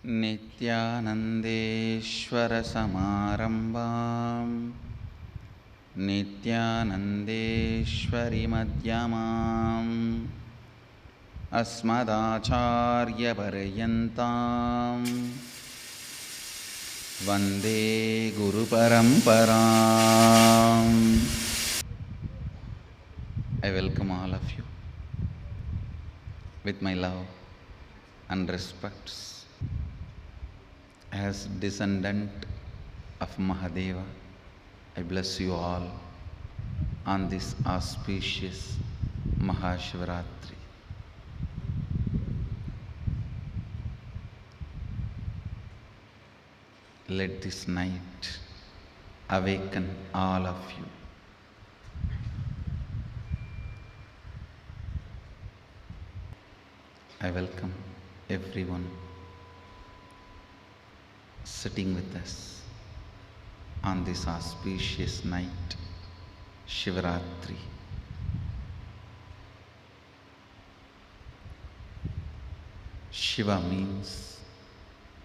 नित्यानन्देश्वरसमारम्भां नित्यानन्देश्वरिमध्यमाम् अस्मदाचार्यपर्यन्तां वन्दे गुरुपरम्पराम्. I welcome all of you with my love and respects. As descendant of Mahadeva, I bless you all on this auspicious Mahashivratri. Let this night awaken all of you. I welcome everyone sitting with us on this auspicious night, Shivaratri. Shiva means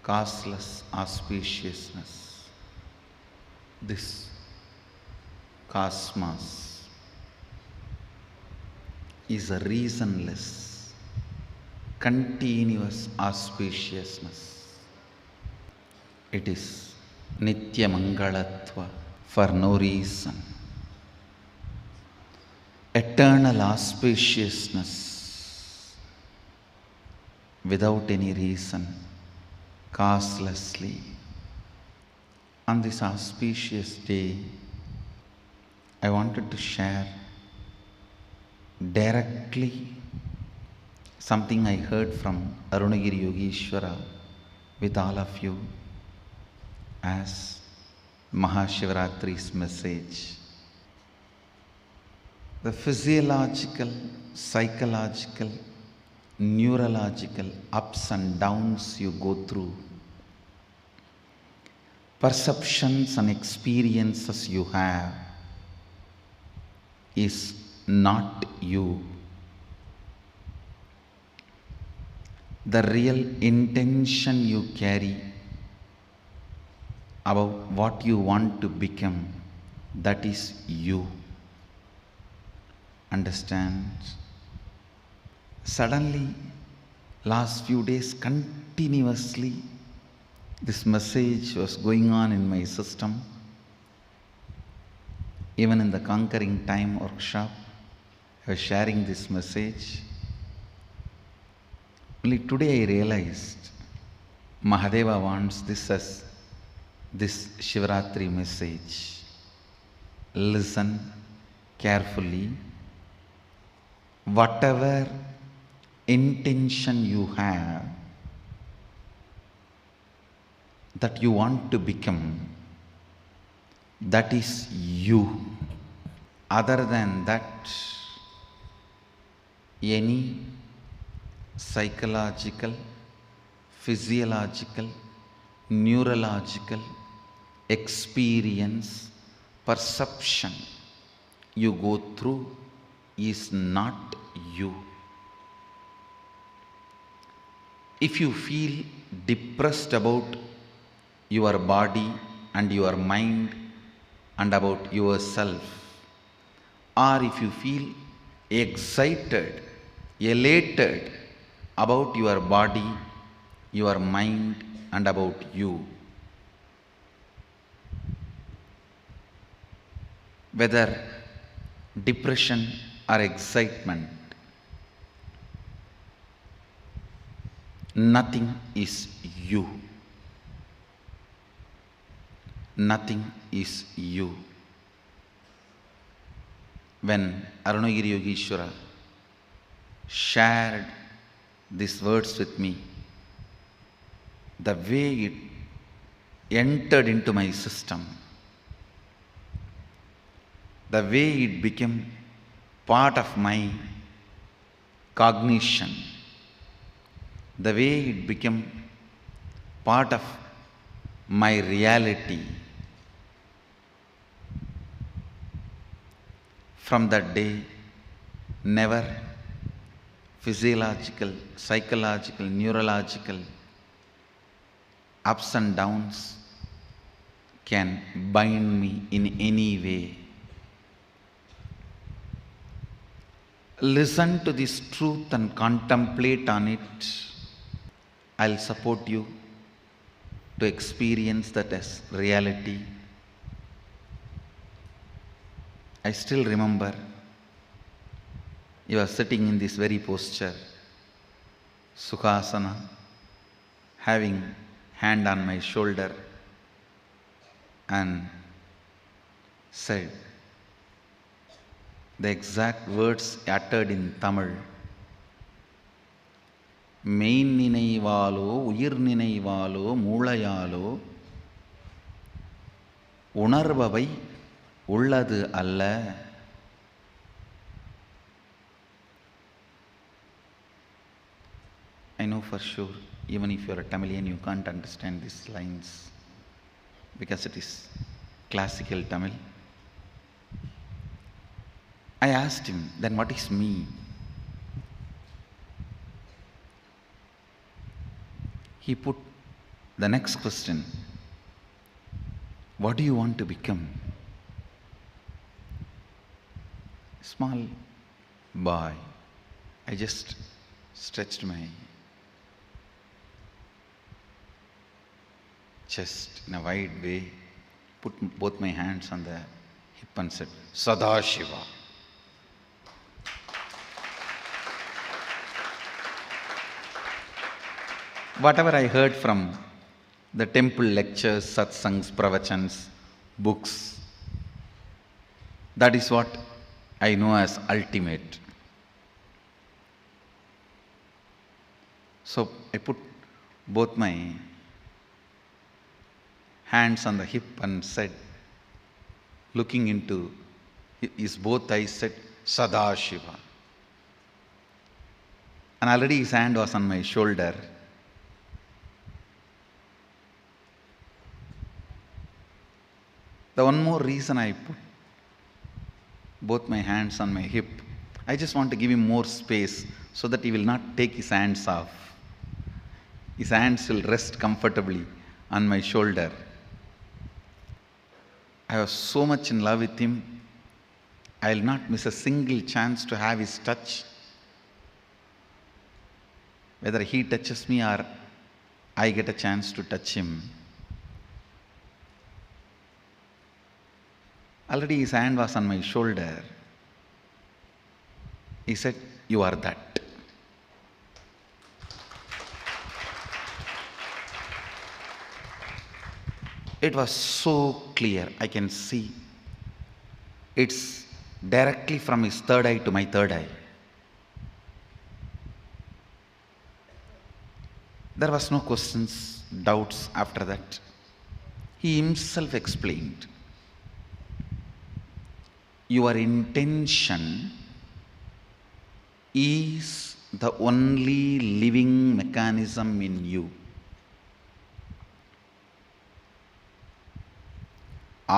causeless auspiciousness. This cosmos is a reasonless, continuous auspiciousness. It is Nitya Mangalatva for no reason. Eternal auspiciousness without any reason, causelessly. On this auspicious day, I wanted to share directly something I heard from Arunagiri Yogeshwara with all of you as Mahashivratri's message. The physiological, psychological, neurological ups and downs you go through, perceptions and experiences you have, is not you. The real intention you carry about what you want to become, that is you. Understand? Suddenly, last few days continuously, this message was going on in my system. Even in the Conquering Time workshop, I was sharing this message. Only today I realized Mahadeva wants this as this Shivaratri message. Listen carefully. Whatever intention you have that you want to become, that is you. Other than that, any psychological, physiological, neurological experience, perception you go through is not you. If you feel depressed about your body and your mind and about yourself, or if you feel excited, elated about your body, your mind and about you, whether depression or excitement, nothing is you. Nothing is you. When Arunagiri Yogeshwara shared these words with me, the way it entered into my system, the way it became part of my cognition, the way it became part of my reality, from that day, never physiological, psychological, neurological ups and downs can bind me in any way. Listen to this truth and contemplate on it. I'll support you to experience that as reality. I still remember you are sitting in this very posture, Sukhasana, having hand on my shoulder, and said the exact words uttered in Tamil. மெயின் நினைவாலோ உயிர் நினைவாலோ மூளையாலோ உணர்பவை உள்ளது அல்ல. I know for sure, even if you are a Tamilian, you can't understand these lines because it is classical Tamil. I asked him, then what is me? He put the next question, what do you want to become? Small boy, I just stretched my chest in a wide way, put both my hands on the hip and said, Sadashiva. Whatever I heard from the temple lectures, satsangs, pravachans, books, that is what I know as ultimate. So I put both my hands on the hip and said, looking into his both eyes, said, Sadashiva. And already his hand was on my shoulder. The one more reason I put both my hands on my hip, I just want to give him more space so that he will not take his hands off. His hands will rest comfortably on my shoulder. I was so much in love with him, I will not miss a single chance to have his touch. Whether he touches me or I get a chance to touch him. Already his hand was on my shoulder. He said, you are that. It was so clear, I can see. It's directly from his third eye to my third eye. There was no questions, doubts after that. He himself explained. Your intention is the only living mechanism in you.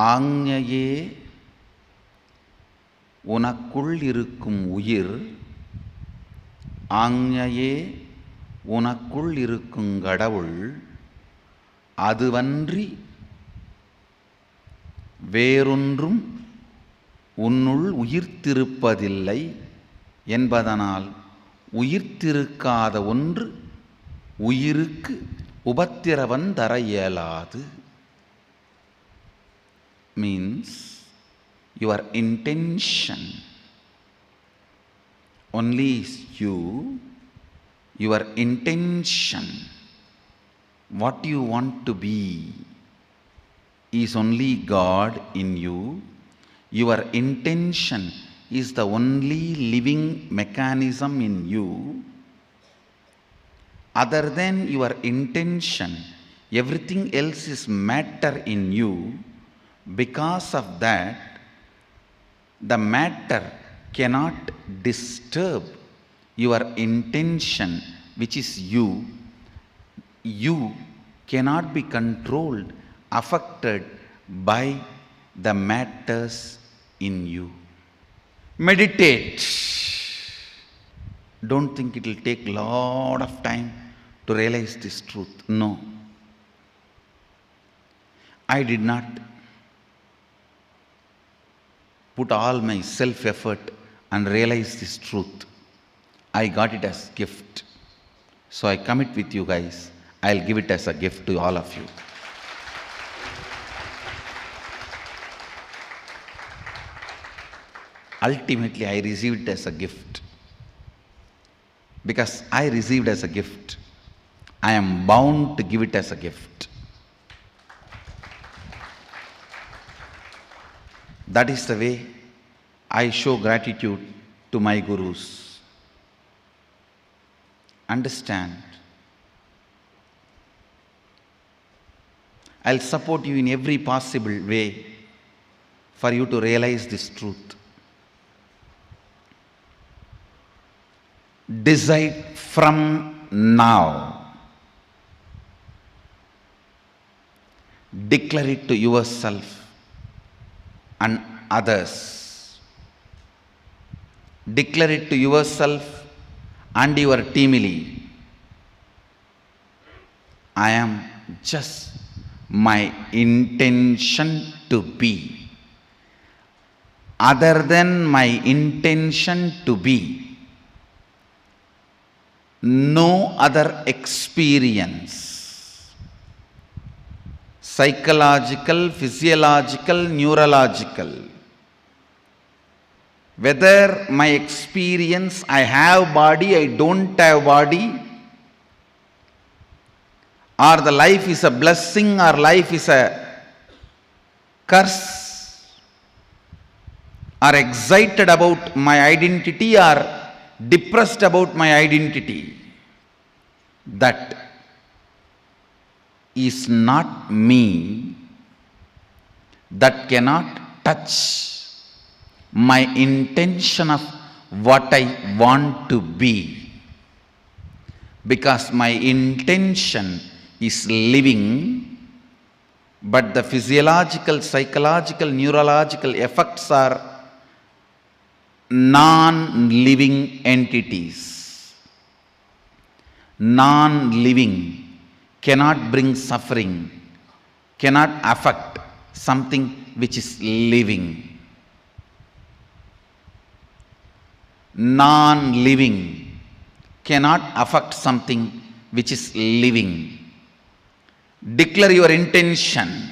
ஆஞ்ஞையே உனக்குள் இருக்கும் உயிர், ஆஞ்ஞையே உனக்குள் இருக்கும் கடவுள், அதுவன்றி வேறொன்றும் உன்னுள் உயிர்த்திருப்பதில்லை என்பதனால் உயிர்த்திருக்காத ஒன்று உயிருக்கு உபத்திரவம் தர இயலாது. Means your intention only is you, your intention, what you want to be is only God in you. Your intention is the only living mechanism in you. Other than your intention, everything else is matter in you. Because of that, the matter cannot disturb your intention, which is you. You cannot be controlled, affected by the matters in you. Meditate. Don't think it will take a lot of time to realize this truth. No. I did not put all my self-effort and realize this truth. I got it as gift. So I commit with you guys. I'll give it as a gift to all of you. Ultimately, I received it as a gift. Because I received as a gift, I am bound to give it as a gift. That is the way I show gratitude to my gurus. Understand. I'll support you in every possible way for you to realize this truth. Decide from now. Declare it to yourself and others. Declare it to yourself and your teamily. I am just my intention to be. Other than my intention to be, no other experience, psychological, physiological, neurological, whether my experience, I have body, I don't have body, or the life is a blessing or life is a curse, or excited about my identity or depressed about my identity, that is not me. That cannot touch my intention of what I want to be, because my intention is living, but the physiological, psychological, neurological effects are non-living entities. Non-living cannot bring suffering, cannot affect something which is living. Non-living cannot affect something which is living. Declare your intention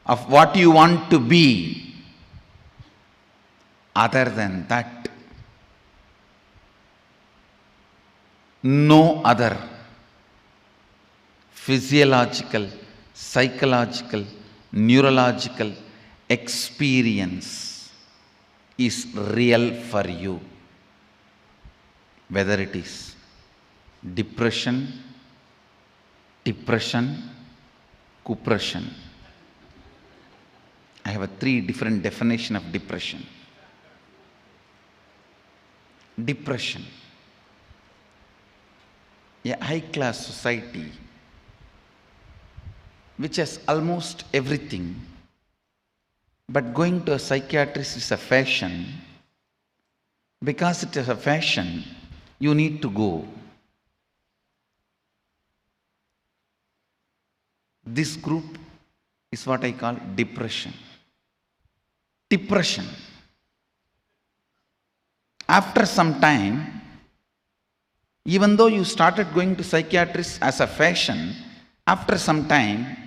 of what you want to be. Other than that, no other physiological, psychological, neurological experience is real for you. Whether it is depression, cupression. I have a 3 different definition of depression. Depression. A high-class society which has almost everything, but going to a psychiatrist is a fashion. Because it is a fashion, you need to go. This group is what I call depression. Depression. After some time, even though you started going to psychiatrists as a fashion, after some time,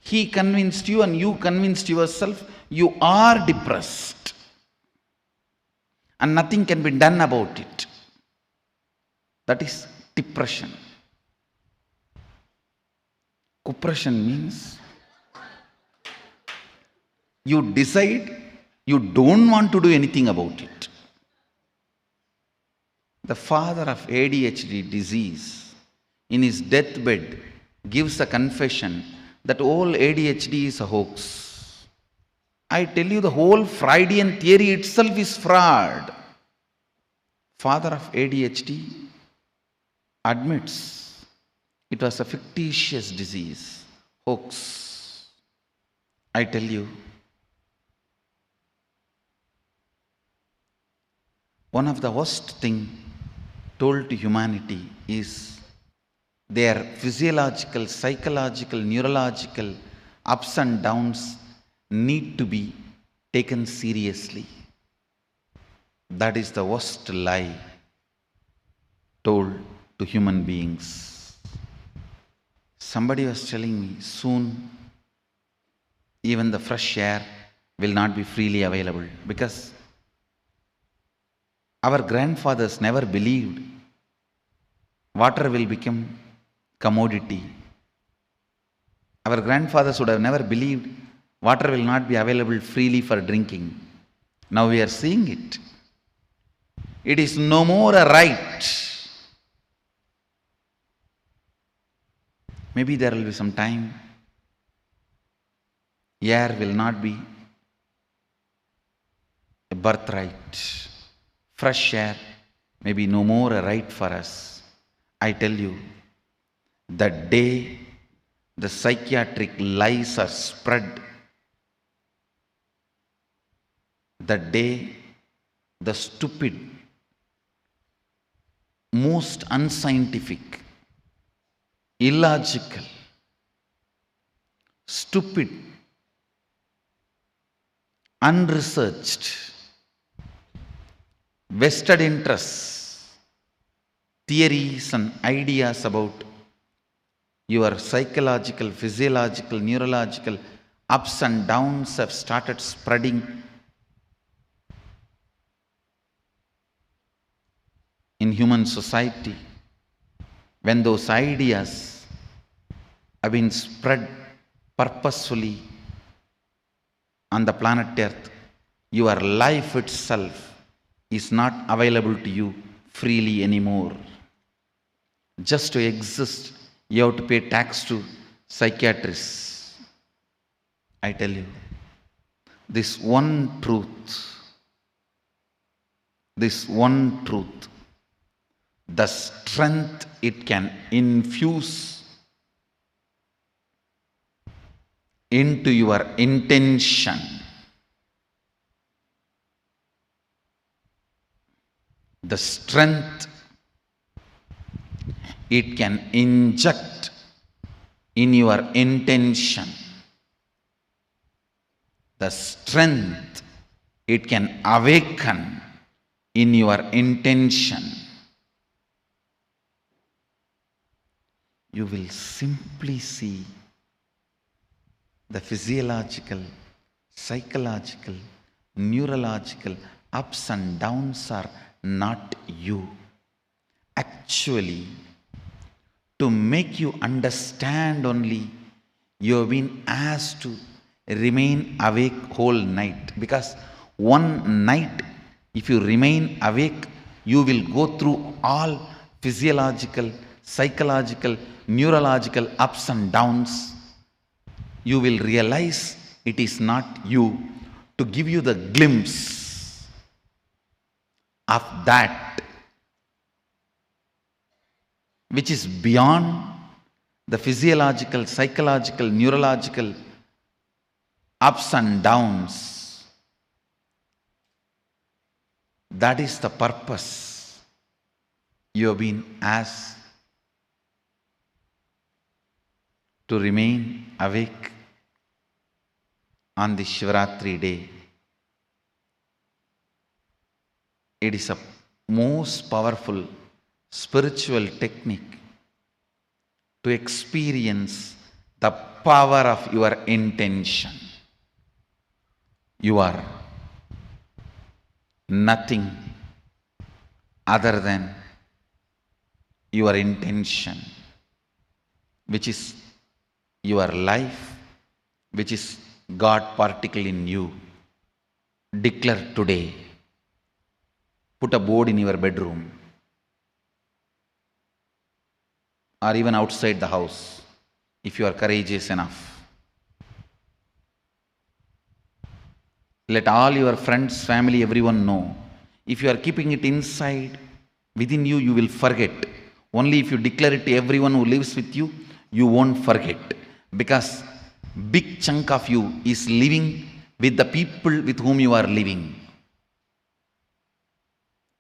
he convinced you and you convinced yourself you are depressed and nothing can be done about it. That is depression. Cupression means you decide you don't want to do anything about it. The father of ADHD disease, in his deathbed, gives a confession that all ADHD is a hoax. I tell you, the whole Freudian theory itself is fraud. Father of ADHD admits it was a fictitious disease, hoax. I tell you, one of the worst things told to humanity is their physiological, psychological, neurological ups and downs need to be taken seriously. That is the worst lie told to human beings. Somebody was telling me, soon even the fresh air will not be freely available, because our grandfathers never believed water will become commodity. Our grandfathers would have never believed water will not be available freely for drinking. Now we are seeing it. It is no more a right. Maybe there will be some time air will not be a birthright. Fresh air may be no more a right for us. I tell you, the day the psychiatric lies are spread, the day the stupid, most unscientific, illogical, stupid, unresearched, vested interests, theories and ideas about your psychological, physiological, neurological ups and downs have started spreading in human society. When those ideas have been spread purposefully on the planet Earth, your life itself is not available to you freely anymore. Just to exist, you have to pay tax to psychiatrists. I tell you, this one truth, the strength it can infuse into your intention, the strength it can inject in your intention, the strength it can awaken in your intention, you will simply see the physiological, psychological, neurological ups and downs are not you. Actually, to make you understand only, you have been asked to remain awake whole night. Because one night, if you remain awake, you will go through all physiological, psychological, neurological ups and downs. You will realize it is not you. To give you the glimpse of that which is beyond the physiological, psychological, neurological ups and downs. That is the purpose you have been asked to remain awake on the Shivratri day. It is a most powerful spiritual technique to experience the power of your intention. You are nothing other than your intention, which is your life, which is God particle in you. Declare today. Put a board in your bedroom or even outside the house if you are courageous enough. Let all your friends, family, everyone know. If you are keeping it inside, within you, you will forget. Only if you declare it to everyone who lives with you, you won't forget. Because big chunk of you is living with the people with whom you are living.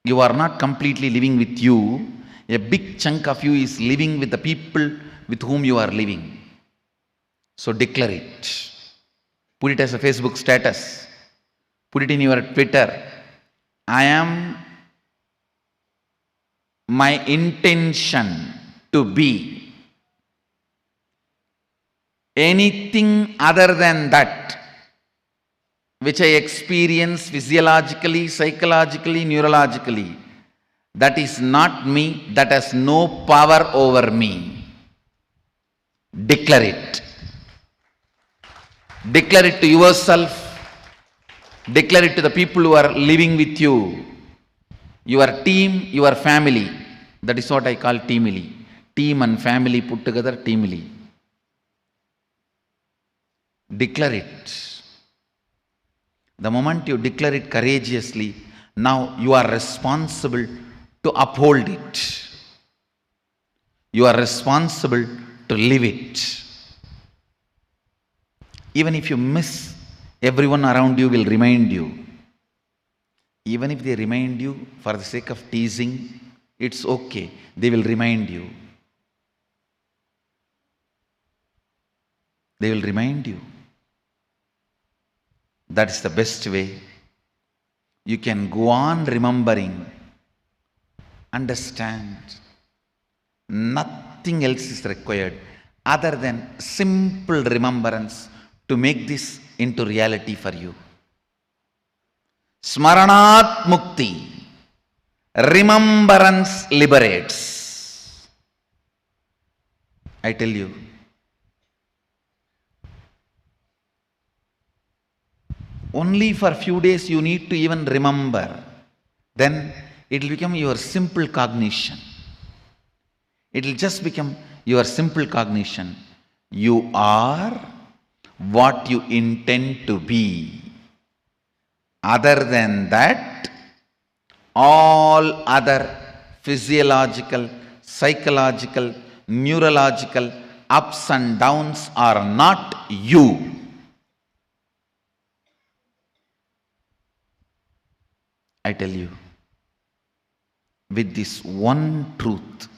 You are not completely living with you. A big chunk of you is living with the people with whom you are living. So declare it. Put it as a Facebook status. Put it in your Twitter. I am my intention to be anything other than that which I experience physiologically, psychologically, neurologically. That is not me, that has no power over me. Declare it. Declare it to yourself. Declare it to the people who are living with you. Your team, your family. That is what I call teamily. Team and family put together, teamily. Declare it. The moment you declare it courageously, now you are responsible to uphold it. You are responsible to live it. Even if you miss, everyone around you will remind you. Even if they remind you for the sake of teasing, it's okay. They will remind you. They will remind you. That is the best way. You can go on remembering. Understand. Nothing else is required other than simple remembrance to make this into reality for you. Smaranat Mukti. Remembrance liberates. I tell you. Only for a few days you need to even remember. Then it will become your simple cognition. It will just become your simple cognition. You are what you intend to be. Other than that, all other physiological, psychological, neurological ups and downs are not you. I tell you, with this one truth,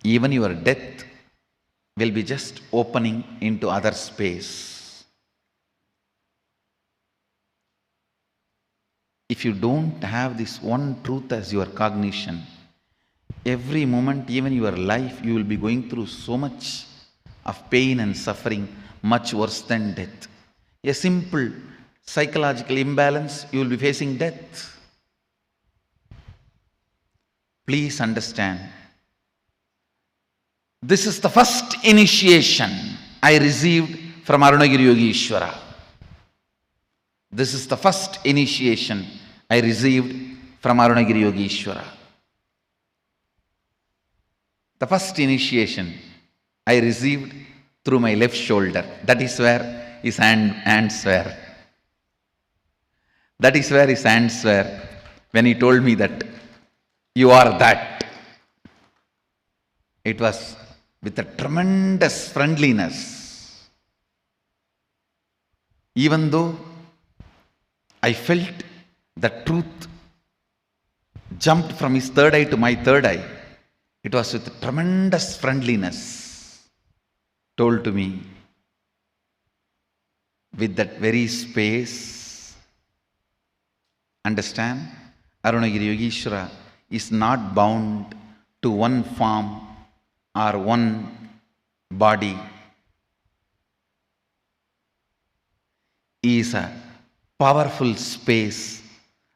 even your death will be just opening into other space. If you don't have this one truth as your cognition, every moment, even your life, you will be going through so much of pain and suffering, much worse than death. A simple psychological imbalance, you will be facing death. Please understand. This is the first initiation I received from Arunagiri Yogeshwara. This is the first initiation I received from Arunagiri Yogeshwara. The first initiation I received through my left shoulder. That is where his hands were. That is where his hands were when he told me that you are that. It was with a tremendous friendliness. Even though I felt the truth jumped from his third eye to my third eye, it was with tremendous friendliness told to me. With that very space, understand, Arunagiri Yogeshwara is not bound to one form or one body. He is a powerful space,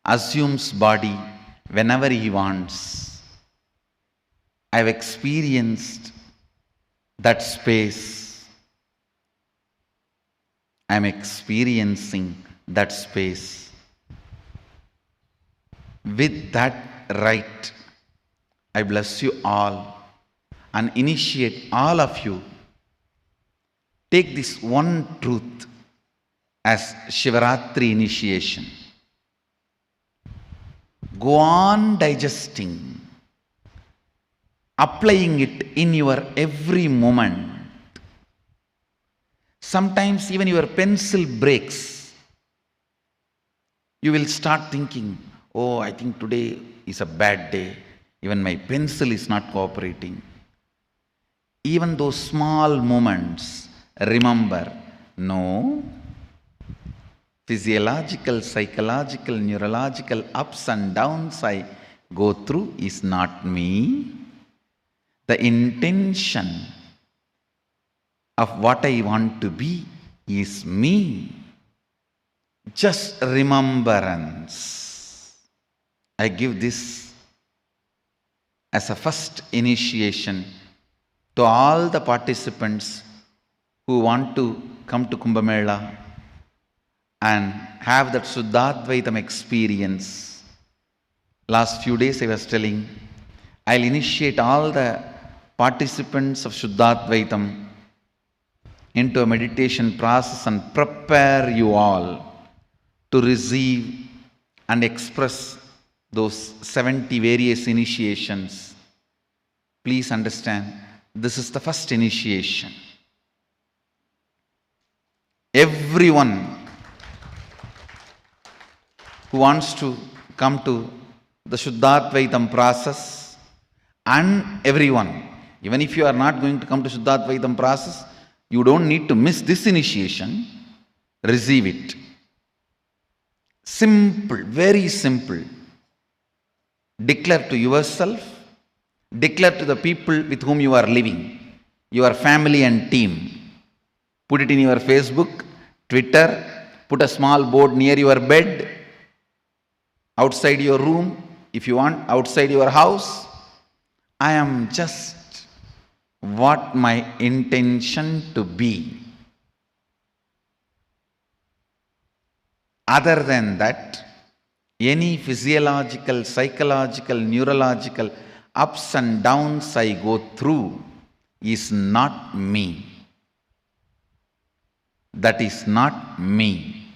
assumes body whenever he wants. I have experienced that space. I am experiencing that space. With that right, I bless you all and initiate all of you. Take this one truth as Shivaratri initiation. Go on digesting, applying it in your every moment. Sometimes even your pencil breaks. You will start thinking, oh, I think today is a bad day. Even my pencil is not cooperating. Even those small moments remember. No. Physiological, psychological, neurological ups and downs I go through is not me. The intention of what I want to be is me. Just remembrance. I give this as a first initiation to all the participants who want to come to Kumbh Mela and have that Shuddhadvaitam experience. Last few days I was telling, I'll initiate all the participants of Shuddhadvaitam into a meditation process and prepare you all to receive and express those 70 various initiations. Please understand, this is the first initiation. Everyone who wants to come to the Shuddhadvaitam process, and everyone, even if you are not going to come to Shuddhadvaitam process, you don't need to miss this initiation. Receive it. Simple, very simple. Declare to yourself, declare to the people with whom you are living, your family and team. Put it in your Facebook, Twitter, put a small board near your bed, outside your room, if you want, outside your house. I am just what my intention to be. Other than that, any physiological, psychological, neurological ups and downs I go through is not me. That is not me.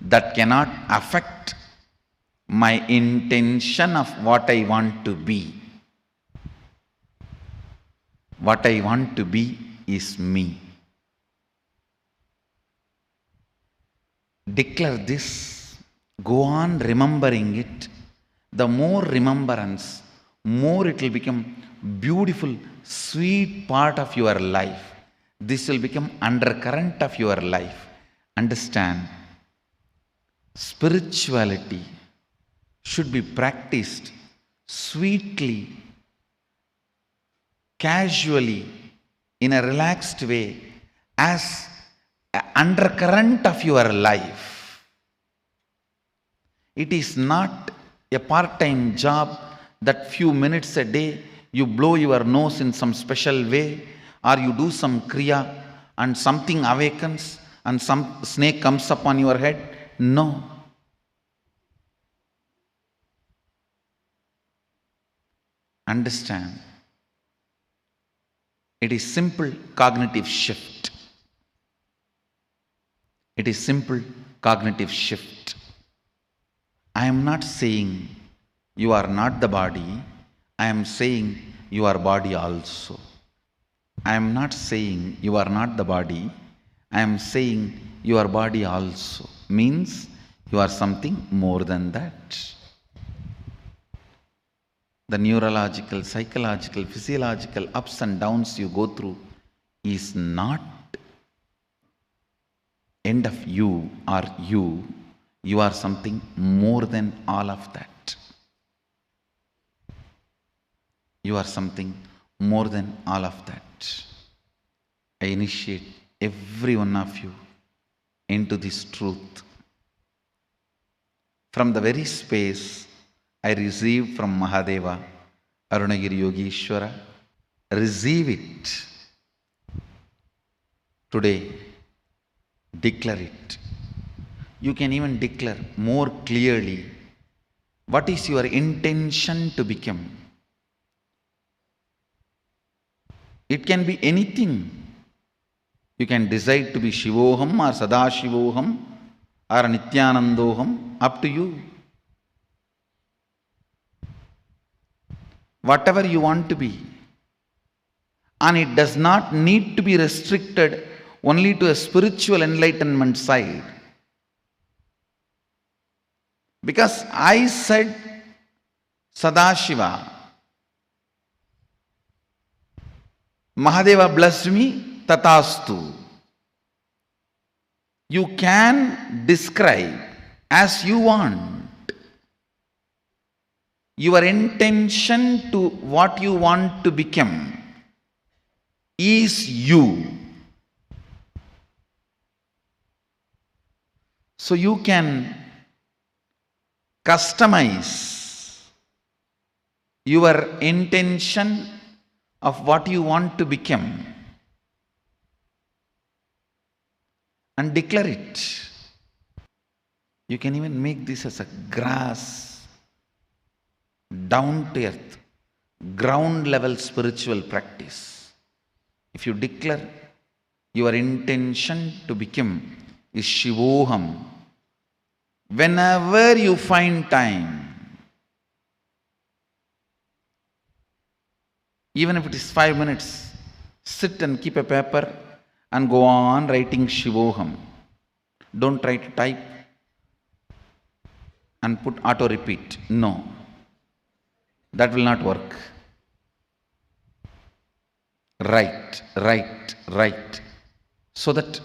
That cannot affect my intention of what I want to be. What I want to be is me. Declare this. Go on remembering it. The more remembrance, more it will become beautiful, sweet part of your life. This will become undercurrent of your life. Understand, spirituality should be practiced sweetly, casually, in a relaxed way, as an undercurrent of your life. It is not a part-time job that few minutes a day you blow your nose in some special way, or you do some kriya and something awakens and some snake comes upon your head. No. Understand, it is simple cognitive shift. It is simple cognitive shift. I am not saying you are not the body. I am saying you are body also. I am not saying you are not the body. I am saying you are body also. Means you are something more than that. The neurological, psychological, physiological ups and downs you go through is not end of you or you. You are something more than all of that. You are something more than all of that. I initiate every one of you into this truth. From the very space I received from Mahadeva, Arunagiri Yogeshwara, receive it. Today, declare it. You can even declare more clearly what is your intention to become. It can be anything. You can decide to be Shivoham or Sadashivoham or Nityanandoham, up to you. Whatever you want to be. And it does not need to be restricted only to a spiritual enlightenment side. Because I said Sadashiva, Mahadeva blessed me, Tatastu. You can describe as you want. Your intention to what you want to become is you. So you can customize your intention of what you want to become and declare it. You can even make this as a grass, down to earth, ground level spiritual practice. If you declare your intention to become is Shivoham, whenever you find time, even if it is 5 minutes, sit and keep a paper and go on writing Shivoham. Don't try to type and put auto repeat. No, that will not work. Write, write, write, so that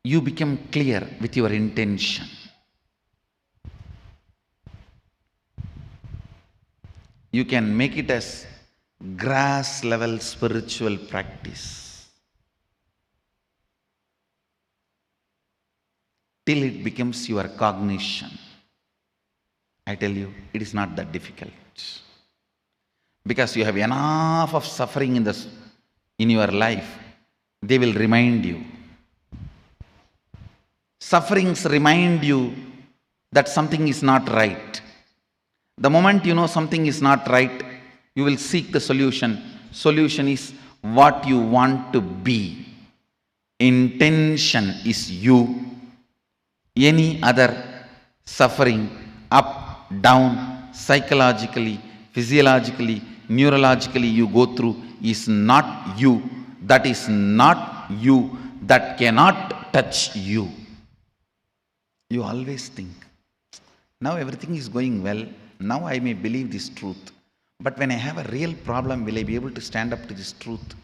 you become clear with your intention. You can make it as grass level spiritual practice till it becomes your cognition. I tell you, it is not that difficult, because you have enough of suffering in your life. They will remind you. Sufferings remind you that something is not right. The moment you know something is not right, you will seek the solution. Solution is what you want to be. Intention is you. Any other suffering, up, down, psychologically, physiologically, neurologically you go through is not you. That is not you. That cannot touch you. You always think, now everything is going well. Now I may believe this truth. But when I have a real problem, will I be able to stand up to this truth?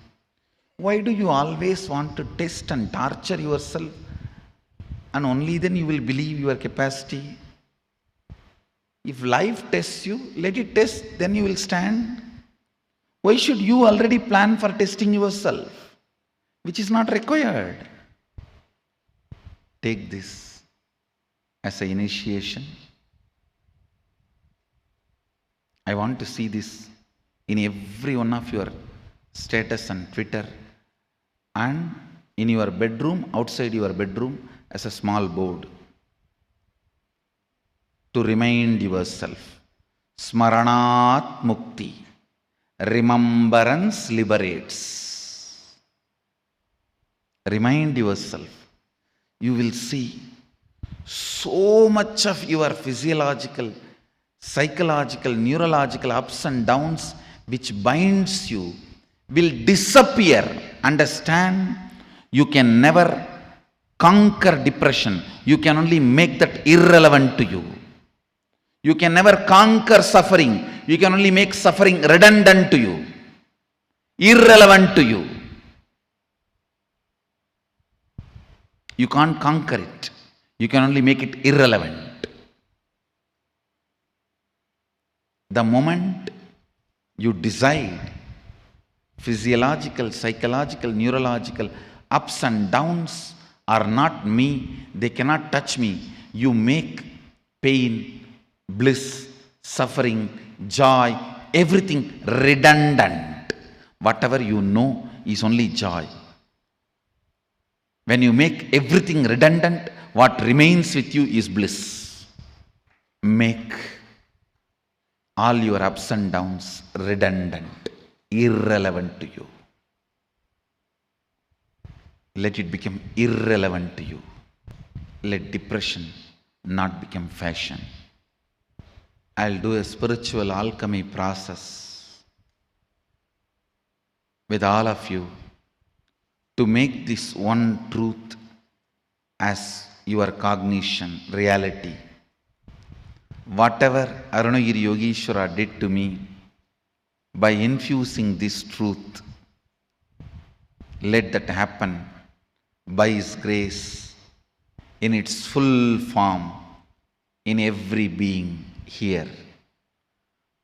Why do you always want to test and torture yourself? And only then you will believe your capacity. If life tests you, let it test, then you will stand. Why should you already plan for testing yourself, which is not required? Take this as an initiation. I want to see this in every one of your status and Twitter, and in your bedroom, outside your bedroom, as a small board to remind yourself. Smaranat Mukti. Remembrance liberates. Remind yourself. You will see so much of your physiological, psychological, neurological ups and downs which binds you will disappear. Understand? You can never conquer depression. You can only make that irrelevant to you. You can never conquer suffering. You can only make suffering redundant to you, irrelevant to you. You can't conquer it. You can only make it irrelevant. The moment you decide physiological, psychological, neurological ups and downs are not me, they cannot touch me, you make pain, bliss, suffering, joy, everything redundant. Whatever you know is only joy. When you make everything redundant, what remains with you is bliss. Make all your ups and downs redundant, irrelevant to you. Let it become irrelevant to you. Let depression not become fashion. I'll do a spiritual alchemy process with all of you to make this one truth as your cognition, reality. Whatever Arunagiri Yogeshwara did to me, by infusing this truth, let that happen by His grace in its full form in every being here,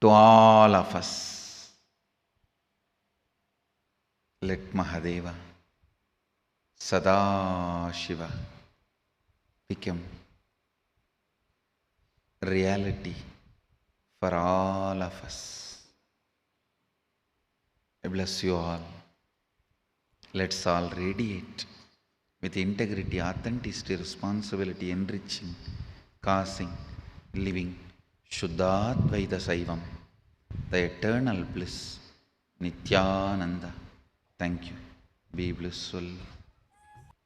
to all of us. Let Mahadeva, Sadashiva become reality for all of us. I bless you all. Let's all radiate with integrity, authenticity, responsibility, enriching, causing, living, Shuddhadvaita Saivam, the eternal bliss, Nityananda. Thank you. Be blissful.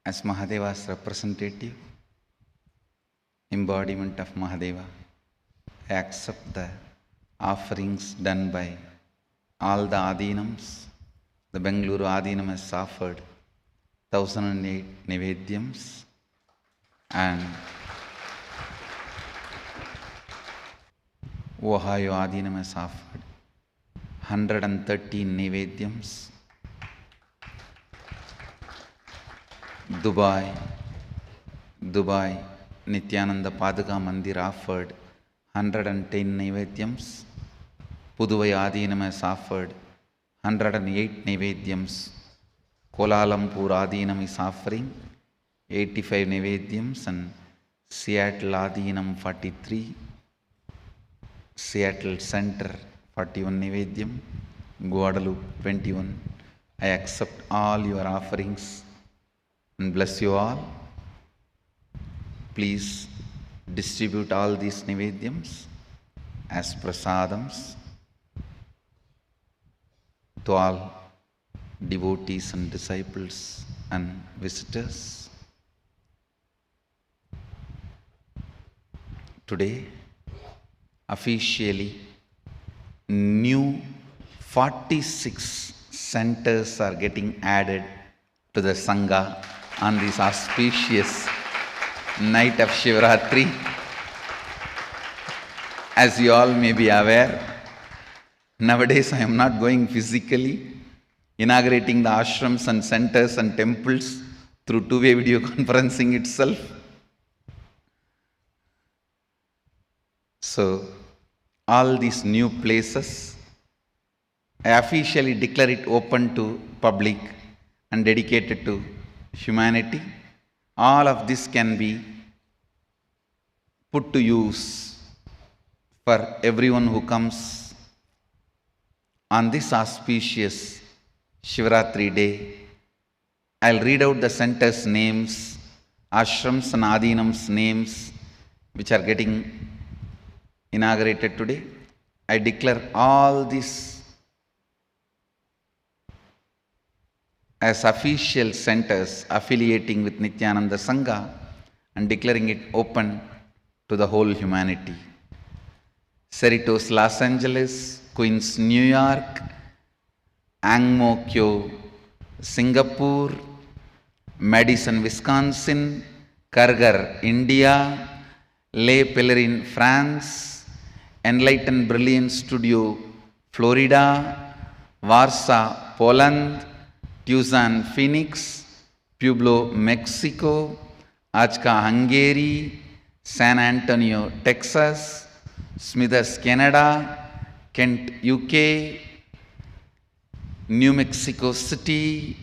As Mahadeva's representative, embodiment of Mahadeva, I accept the offerings done by all the Adinams. The Bengaluru Adinam has offered 1008 Nivedyams, and Ohio Adinam has offered 113 Nivedyams. Dubai Nityananda Paduka Mandir offered 110 Nivedyams. Puduvai Adinam has offered 108 Nivedyams. Kuala Lumpur Adinam is offering 85 Nivedyams, and Seattle Adinam 43, Seattle Center 41 Nivedyam, Guadalupe 21. I accept all your offerings and bless you all. Please distribute all these Nivedyams as prasadams to all devotees and disciples and visitors. Today, officially, new 46 centers are getting added to the Sangha on this auspicious night of Shivratri. As you all may be aware, nowadays I am not going physically, inaugurating the ashrams and centers and temples through two-way video conferencing itself. So, all these new places, I officially declare it open to public and dedicated to humanity. All of this can be put to use for everyone who comes on this auspicious Shivratri day. I'll read out the centers' names, ashrams and adinams' names, which are getting inaugurated today. I declare all these as official centers affiliating with Nityananda Sangha and declaring it open to the whole humanity. Cerritos, Los Angeles; Queens, New York; Ang Mo Kio, Singapore; Madison, Wisconsin; Kargar, India; Les Pèlerins, France; Enlighten Brilliant Studio, Florida; Warsaw, Poland; Tucson, Phoenix; Pueblo, Mexico; Ajka, Hungary; San Antonio, Texas; Smithers, Canada; Kent, UK; New Mexico City;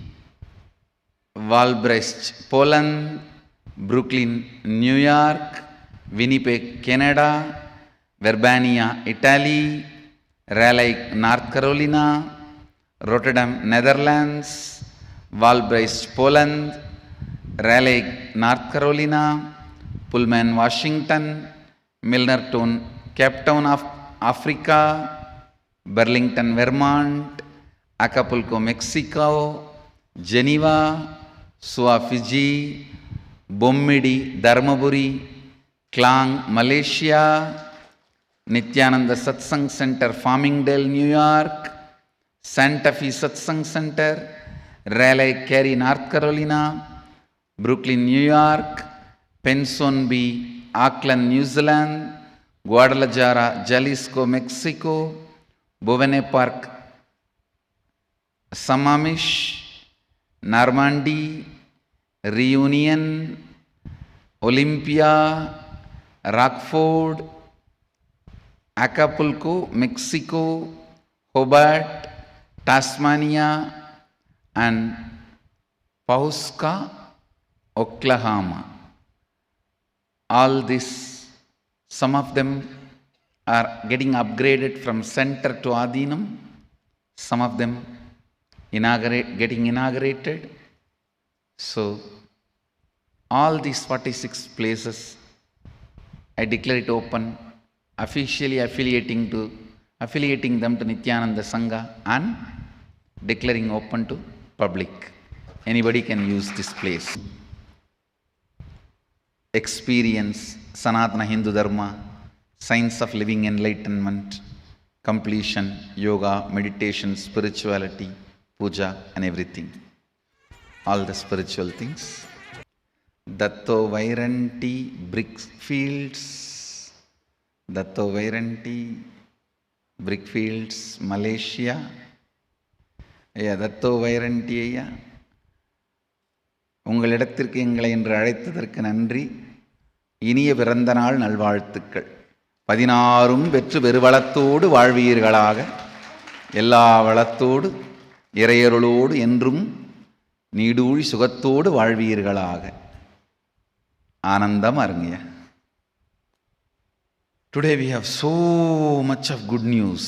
Walbrecht, Poland; Brooklyn, New York; Winnipeg, Canada; Verbania, Italy; Raleigh, North Carolina; Rotterdam, Netherlands; Walbrecht, Poland; Raleigh, North Carolina; Pullman, Washington; Milnerton, Cape Town of Africa; Burlington, Vermont; Acapulco, Mexico; Geneva; Suva, Fiji; Bommidi, Dharmaburi; Klang, Malaysia; Nityananda Satsang Center, Farmingdale, New York; Santa Fe Satsang Center, Raleigh, Cary, North Carolina; Brooklyn, New York; Ponsonby, Auckland, New Zealand; Guadalajara, Jalisco, Mexico; Bovene Park, Sammamish; Normandy; Reunion; Olympia, Rockford, Acapulco, Mexico, Hobart, Tasmania, and Pawhuska, Oklahoma. All this, some of them are getting upgraded from center to Adinam, some of them getting inaugurated. So, all these 46 places, I declare it open, officially affiliating them to Nityananda Sangha and declaring open to public. Anybody can use this place. Experience Sanatana Hindu Dharma, science of living enlightenment, completion, yoga, meditation, spirituality, puja and everything. All the spiritual things. Datto Vairanti Brickfields, Datto Vairanti Brickfields, Malaysia. Datto Vairanti ஐயா, உங்களிடத்திற்கு எங்களை இன்று அழைத்ததற்கு நன்றி. இனிய பிறந்த நாள் நல்வாழ்த்துக்கள். 16 வெற்று பெருவளத்தோடு வாழ்வீர்களாக. எல்லா வளத்தோடு இறையருளோடு என்றும் நீடூழி சுகத்தோடு வாழ்வீர்களாக. ஆனந்தம் அருங்கய்யா. Today we have so much of good news.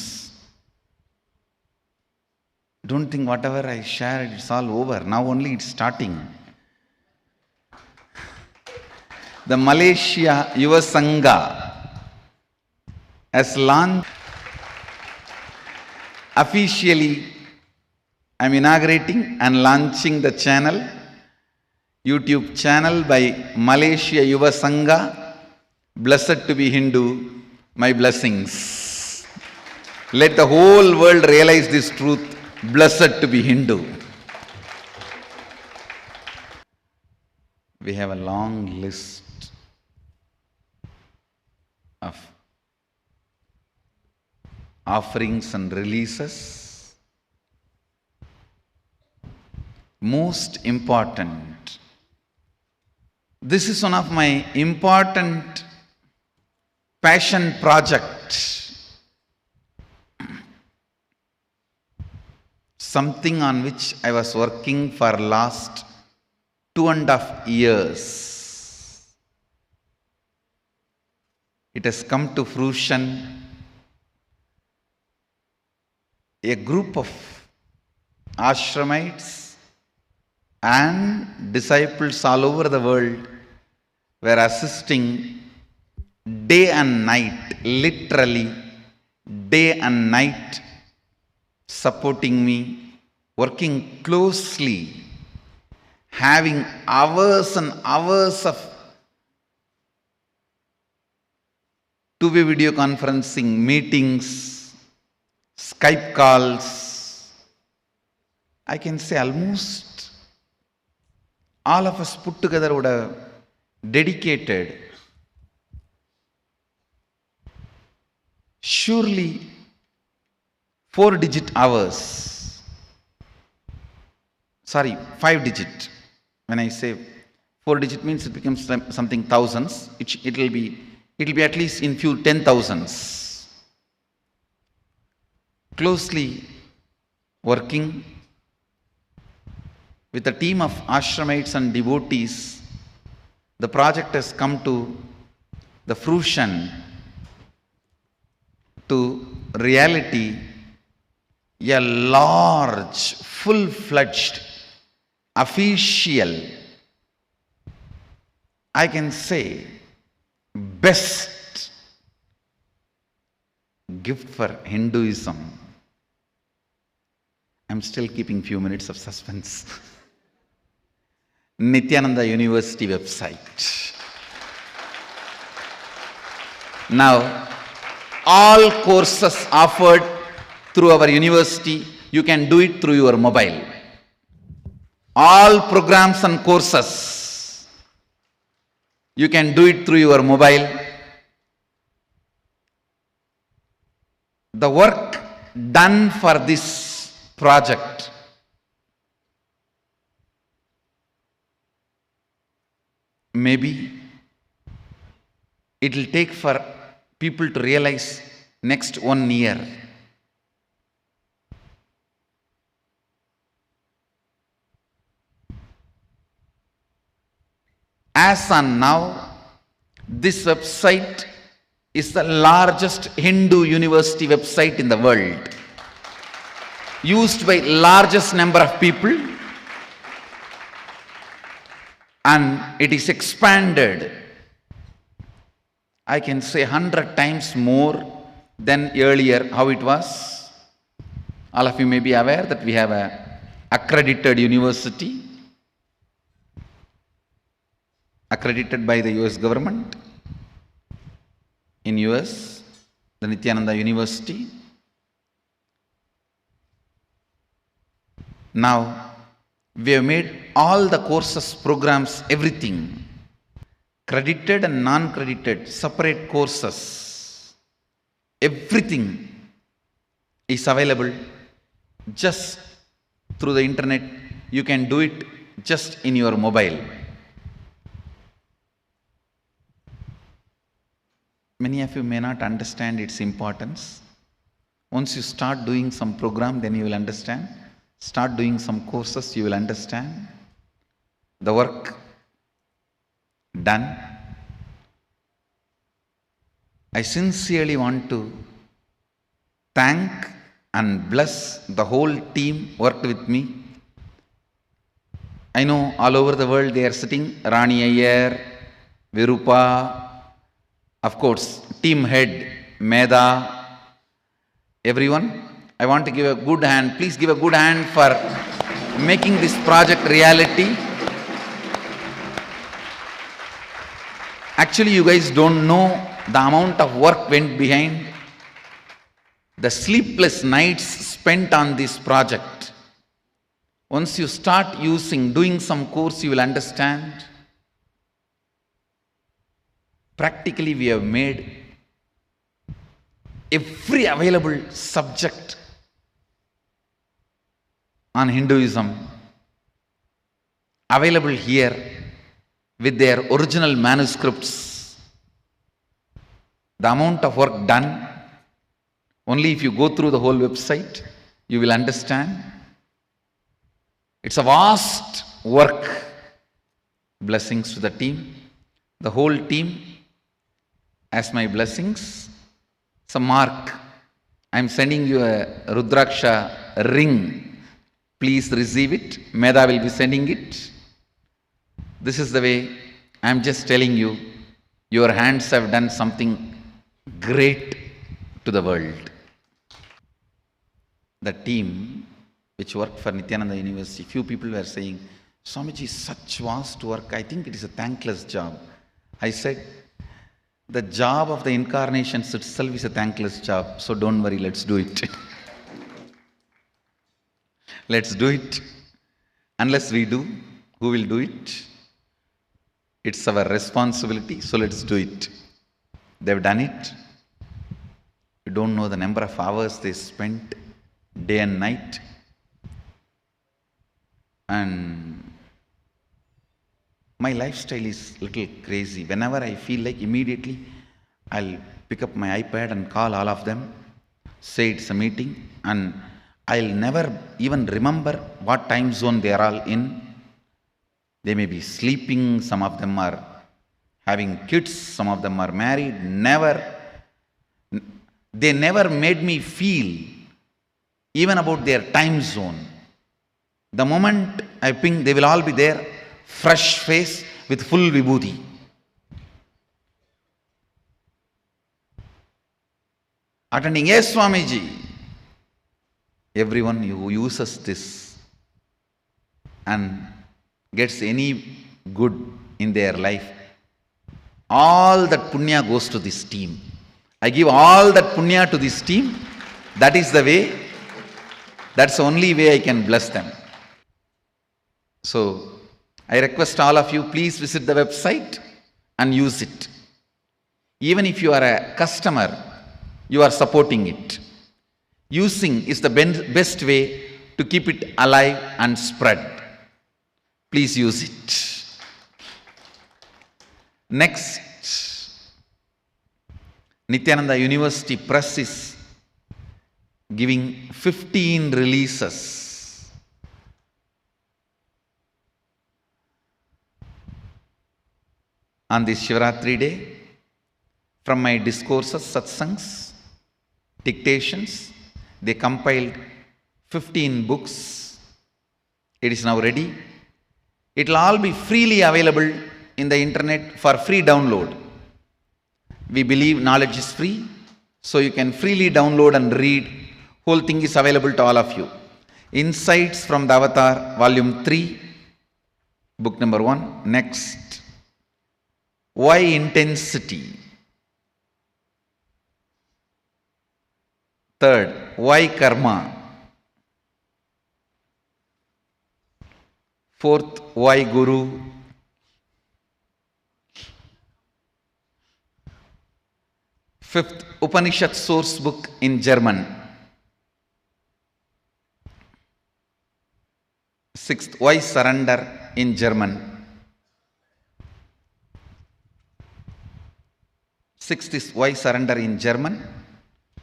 Don't think whatever I shared, it's all over. Now only it's starting. The Malaysia Yuva Sangha has launched officially. I'm inaugurating and launching the channel, YouTube channel by Malaysia Yuva Sangha. Blessed to be Hindu, my blessings. Let the whole world realize this truth. Blessed to be Hindu. We have a long list of offerings and releases. Most important, this is one of my important passion project. Something on which I was working for last 2.5 years. It has come to fruition. A group of ashramites and disciples all over the world were assisting day and night, literally day and night, supporting me, working closely, having hours and hours of two-way video conferencing meetings, Skype calls. I can say almost all of us put together would have dedicated surely 4-digit hours. Sorry, 5-digit. When I say 4-digit means it becomes something thousands. It will be at least in few 10,000s. Closely working with a team of ashramites and devotees, the project has come to the fruition, to reality, a large, full-fledged, official, I can say, best gift for Hinduism. I'm still keeping few minutes of suspense. Nityananda University website. Now, all courses offered through our university, you can do it through your mobile. All programs and courses, you can do it through your mobile. The work done for this project maybe It will take for people to realize next 1 year. As on now, this website is the largest Hindu university website in the world, used by largest number of people, and it is expanded, I can say 100 times more than earlier how it was. All of you may be aware that we have an accredited university, accredited by the US government in US, the Nityananda University. Now, we have made all the courses, programs, everything, credited and non-credited, separate courses, everything is available just through the internet. You can do it just in your mobile. Many of you may not understand its importance. Once you start doing some program, then you will understand. Start doing some courses, you will understand the work done. I sincerely want to thank and bless the whole team worked with me. I know all over the world they are sitting, Rani Iyer, Virupa, of course, team head, Meda, everyone. I want to give a good hand. Please give a good hand for making this project reality. Actually, you guys don't know the amount of work went behind, the sleepless nights spent on this project. Once you start doing some course, you will understand. Practically, we have made every available subject on Hinduism available here with their original manuscripts. The amount of work done, only if you go through the whole website, you will understand. It's a vast work. Blessings to the team, the whole team. As my blessings, some mark. I'm sending you a Rudraksha ring. Please receive it. Meda will be sending it. This is the way. I'm just telling you, your hands have done something great to the world. The team which worked for Nityananda University, few people were saying, Swamiji, such vast work, I think it is a thankless job. I said, the job of the incarnations itself is a thankless job, so don't worry, let's do it. Let's do it. Unless we do, who will do it? It's our responsibility, so let's do it. They've done it. You don't know the number of hours they spent day and night. And my lifestyle is a little crazy. Whenever I feel like, immediately I'll pick up my iPad and call all of them, say it's a meeting, and I'll never even remember what time zone they are all in. They may be sleeping, some of them are having kids, some of them are married. They never made me feel even about their time zone. The moment I ping, they will all be there, fresh face with full vibhuti. Attending, yes, Swamiji. Everyone who uses this and gets any good in their life, all that punya goes to this team. I give all that punya to this team. That is the way, that's the only way I can bless them. So, I request all of you, please visit the website and use it. Even if you are a customer, you are supporting it. Using is the best way to keep it alive and spread. Please use it. Next, Nityananda University Press is giving 15 releases. On this Shivaratri day, from my discourses, satsangs, dictations, they compiled 15 books. It is now ready. It will all be freely available in the internet for free download. We believe knowledge is free, so you can freely download and read. Whole thing is available to all of you. Insights from the Avatar, Volume 3, Book number 1. Next, Why Intensity? Third, Why Karma? Fourth, Why Guru? Fifth, Upanishad source book in German. Sixth, Why Surrender in German. Sixth is Why Surrender in German.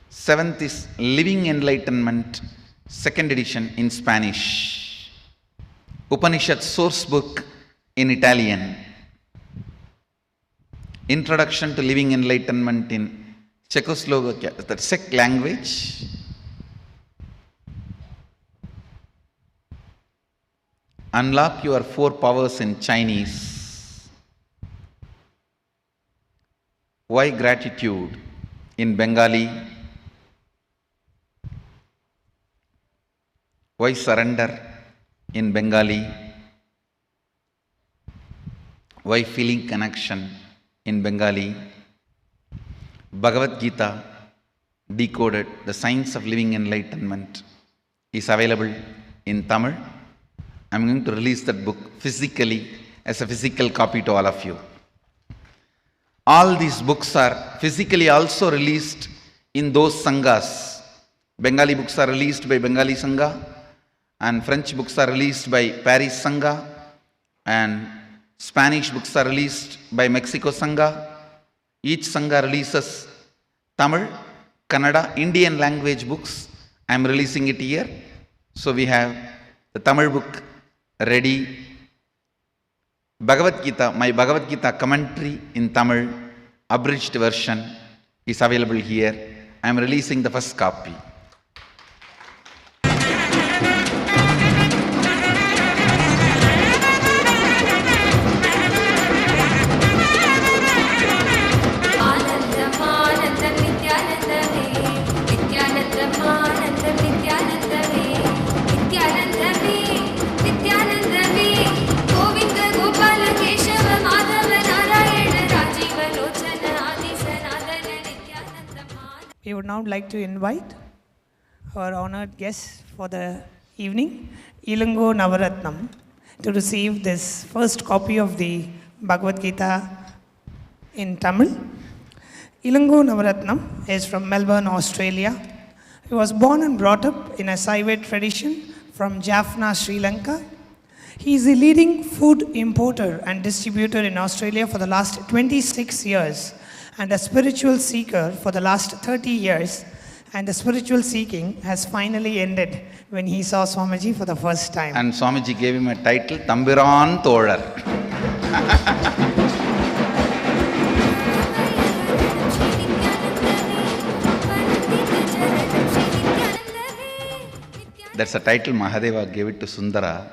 Seventh is Living Enlightenment, second edition in Spanish. Upanishad source book in Italian. Introduction to Living Enlightenment in Czechoslovakia, the Czech language. Unlock your 4 powers in Chinese. Why Gratitude in Bengali. Why Surrender in Bengali. Why Feeling Connection in Bengali. Bhagavad Gita Decoded, the Science of Living Enlightenment, is available in Tamil. I am going to release that book physically as a physical copy to all of you. All these books are physically also released in those sanghas. Bengali books are released by Bengali Sangha, and French books are released by Paris Sangha, and Spanish books are released by Mexico Sangha. Each Sangha releases Tamil, Kannada, Indian language books. I am releasing it here. So we have the Tamil book ready. Bhagavad Gita, my Bhagavad Gita commentary in Tamil, abridged version, is available here. I am releasing the first copy. We would now like to invite our honored guest for the evening, Ilango Navaratnam, to receive this first copy of the Bhagavad Gita in Tamil. Ilango Navaratnam is from Melbourne, Australia. He was born and brought up in a Saivat tradition from Jaffna, Sri Lanka. He is the leading food importer and distributor in Australia for the last 26 years, and a spiritual seeker for the last 30 years, and the spiritual seeking has finally ended when he saw Swamiji for the first time. And Swamiji gave him a title, Tambiran Tholar. That's a title Mahadeva gave it to Sundara.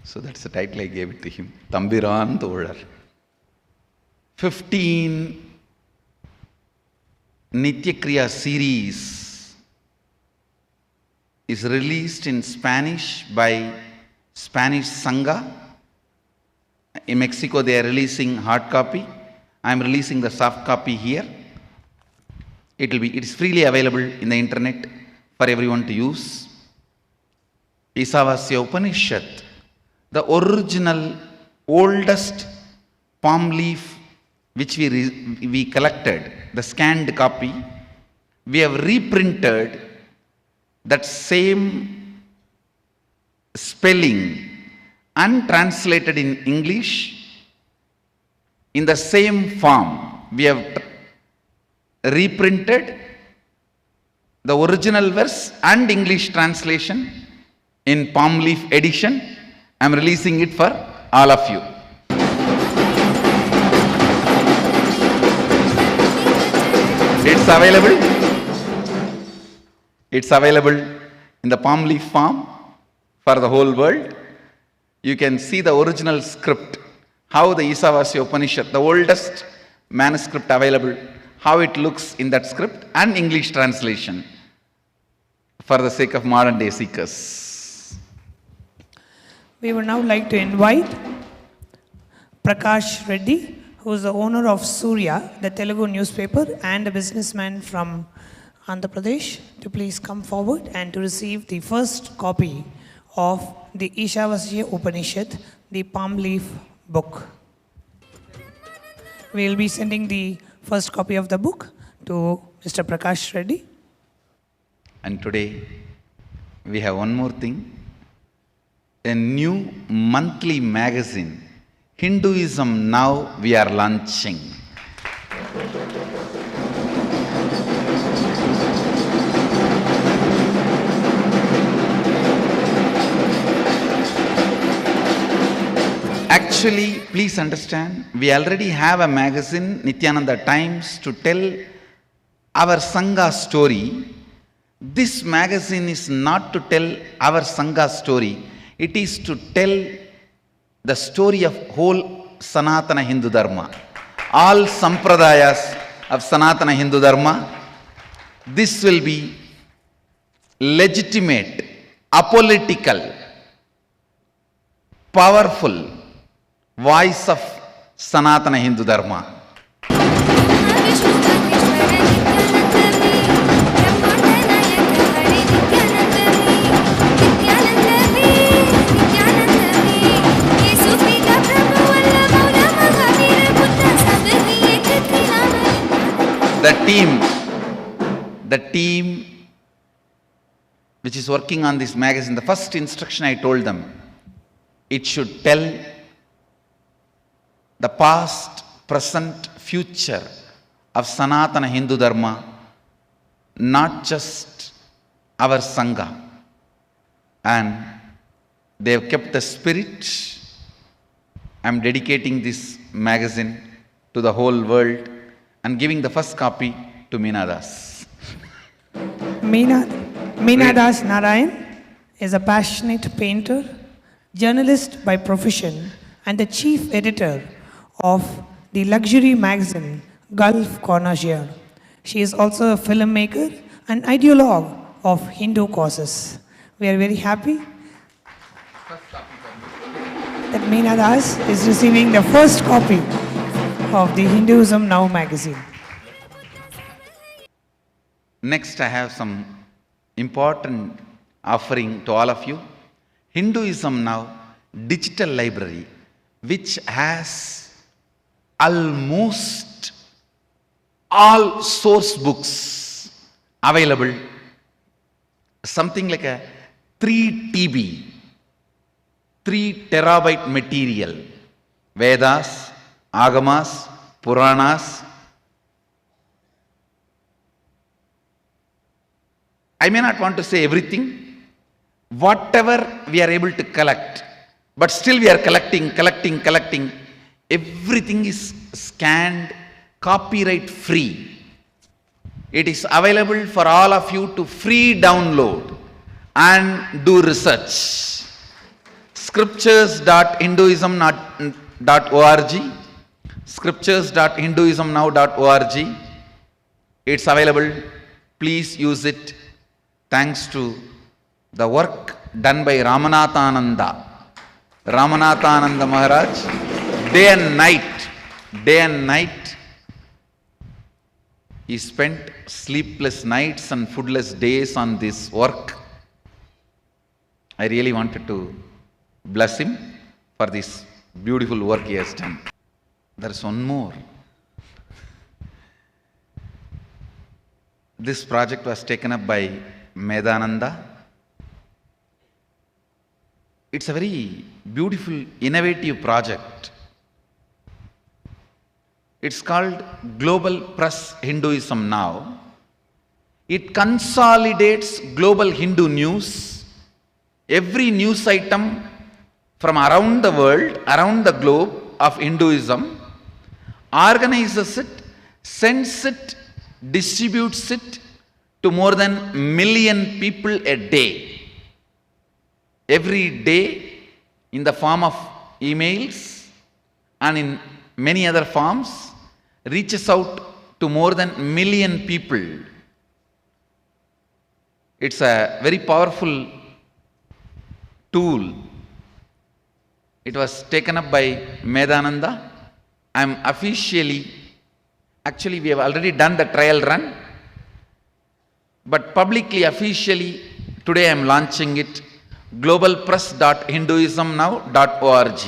So that's the title I gave it to him, Tambiran Tholar. 15 Nityakriya series is released in Spanish by Spanish Sangha. In Mexico they are releasing hard copy. I am releasing the soft copy here. It is freely available in the internet for everyone to use. Isavasya Upanishad, the original oldest palm leaf which we collected, the scanned copy, we have reprinted that same spelling and translated in English in the same form. We have reprinted the original verse and English translation in palm leaf edition. I am releasing it for all of you. It's available. It's available in the palm leaf form for the whole world. You can see the original script, how the Isavasya Upanishad, the oldest manuscript available, how it looks in that script, and English translation for the sake of modern day seekers. We would now like to invite Prakash Reddy, who is the owner of Surya, the Telugu newspaper, and a businessman from Andhra Pradesh, to please come forward and to receive the first copy of the Ishavasya Upanishad, the palm leaf book. We will be sending the first copy of the book to Mr. Prakash Reddy. And today we have one more thing, a new monthly magazine, Hinduism Now, we are launching. Actually, please understand, we already have a magazine, Nityananda Times, to tell our Sangha story. This magazine is not to tell our Sangha story, it is to tell the story of whole Sanatana Hindu Dharma, all Sampradayas of Sanatana Hindu Dharma. This will be legitimate, apolitical, powerful voice of Sanatana Hindu Dharma. The team which is working on this magazine, the first instruction I told them, it should tell the past, present, future of Sanatana Hindu Dharma, not just our Sangha. And they have kept the spirit. I am dedicating this magazine to the whole world and giving the first copy to Meena Das. Meena Das Narayan is a passionate painter, journalist by profession, and the chief editor of the luxury magazine Gulf Connoisseur. She is also a filmmaker and ideologue of Hindu causes. We are very happy that Meena Das is receiving the first copy of the Hinduism Now magazine. Next, I have some important offering to all of you. Hinduism Now digital library, which has almost all source books available, something like a 3 TB, 3 terabyte material, Vedas, Agamas, Puranas. I may not want to say everything, whatever we are able to collect, but still we are collecting. Everything is scanned, copyright free. It is available for all of you to free download and do research. Scriptures.hinduism.org, scriptures.hinduismnow.org. It's available. Please use it. Thanks to the work done by Ramanathananda Maharaj, day and night, he spent sleepless nights and foodless days on this work. I really wanted to bless him for this beautiful work he has done. There is one more. This project was taken up by Medananda. It's a very beautiful, innovative project. It's called Global Press Hinduism now. It consolidates global Hindu news, every news item from around the world, around the globe of Hinduism, organizes it, sends it, distributes it to more than 1 million people a day. Every day in the form of emails and in many other forms, reaches out to more than 1 million people. It's a very powerful tool. It was taken up by Medananda. I'm officially, actually we have already done the trial run, but publicly, officially, today I'm launching it, globalpress.hinduismnow.org.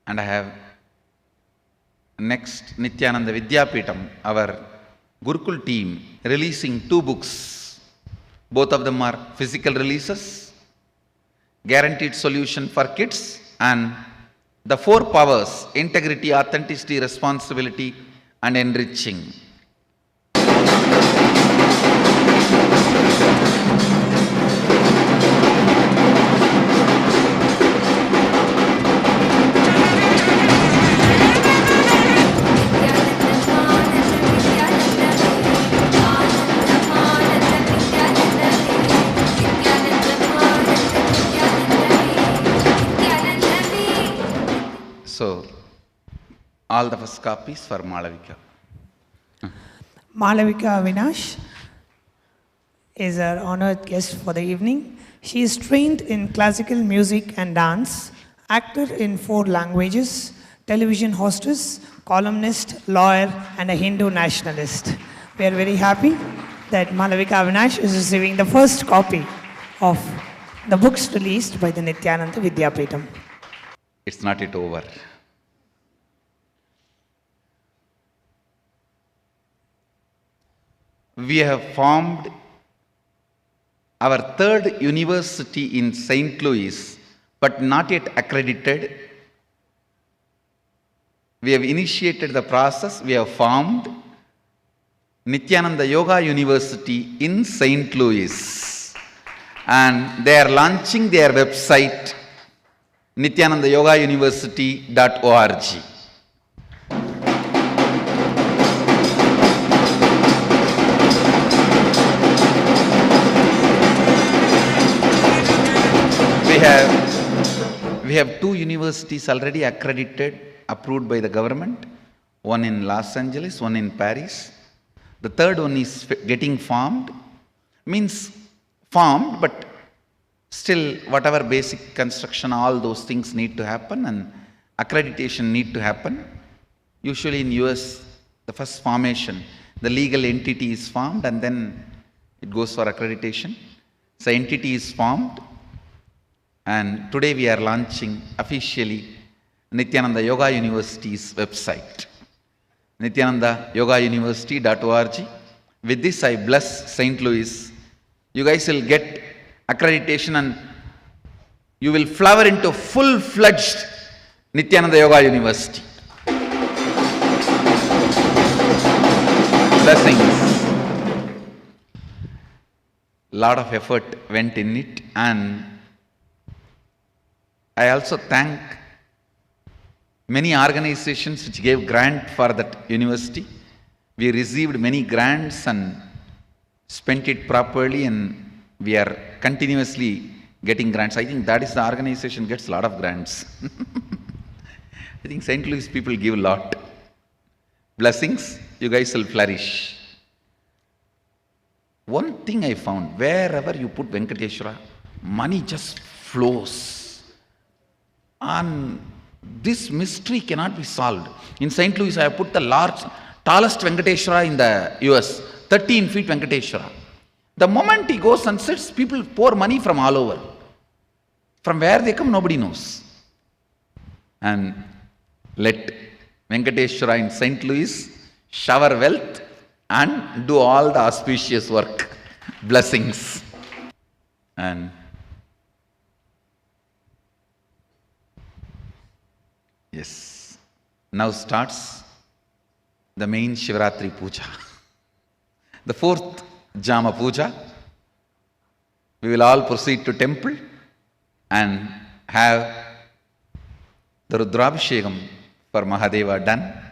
And I have next Nityananda Vidyapeetham, our Gurukul team, releasing 2 books. Both of them are physical releases, Guaranteed Solution for Kids and The 4 Powers, Integrity, Authenticity, Responsibility and Enriching. So, all the first copies for Malavika. Malavika Avinash is our honored guest for the evening. She is trained in classical music and dance, actor in 4 languages, television hostess, columnist, lawyer, and a Hindu nationalist. We are very happy that Malavika Avinash is receiving the first copy of the books released by the Nityananda Vidyapeetham. It's not yet over. We have formed our 3rd university in St. Louis, but not yet accredited. We have initiated the process. We have formed Nityananda Yoga University in St. Louis. And they are launching their website, nityanandayogauniversity.org. We have 2 universities already accredited, approved by the government, one in Los Angeles, one in Paris. The 3rd one is getting formed, means formed, but still whatever basic construction, all those things need to happen and accreditation need to happen. Usually in US, the first formation, the legal entity is formed and then it goes for accreditation. So entity is formed. And today we are launching officially Nityananda Yoga University's website, nityanandayogauniversity.org. With this I bless St. Louis. You guys will get accreditation and you will flower into full-fledged Nityananda Yoga University. Blessings. Lot of effort went in it, and I also thank many organizations which gave grant for that university. We received many grants and spent it properly, and we are continuously getting grants. I think that is the organization gets a lot of grants. I think St. Louis people give a lot. Blessings, you guys will flourish. One thing I found, wherever you put Venkateshwara, money just flows. And this mystery cannot be solved. In St. Louis, I have put the tallest Venkateshwara in the US, 13 feet Venkateshwara. The moment he goes and sits, people pour money from all over. From where they come, nobody knows. And let Venkateshwara in St. Louis shower wealth and do all the auspicious work. Blessings. And yes, now starts the main Shivratri Puja. The fourth Jama Puja. We will all proceed to temple and have the Rudrabhishekam for Mahadeva done.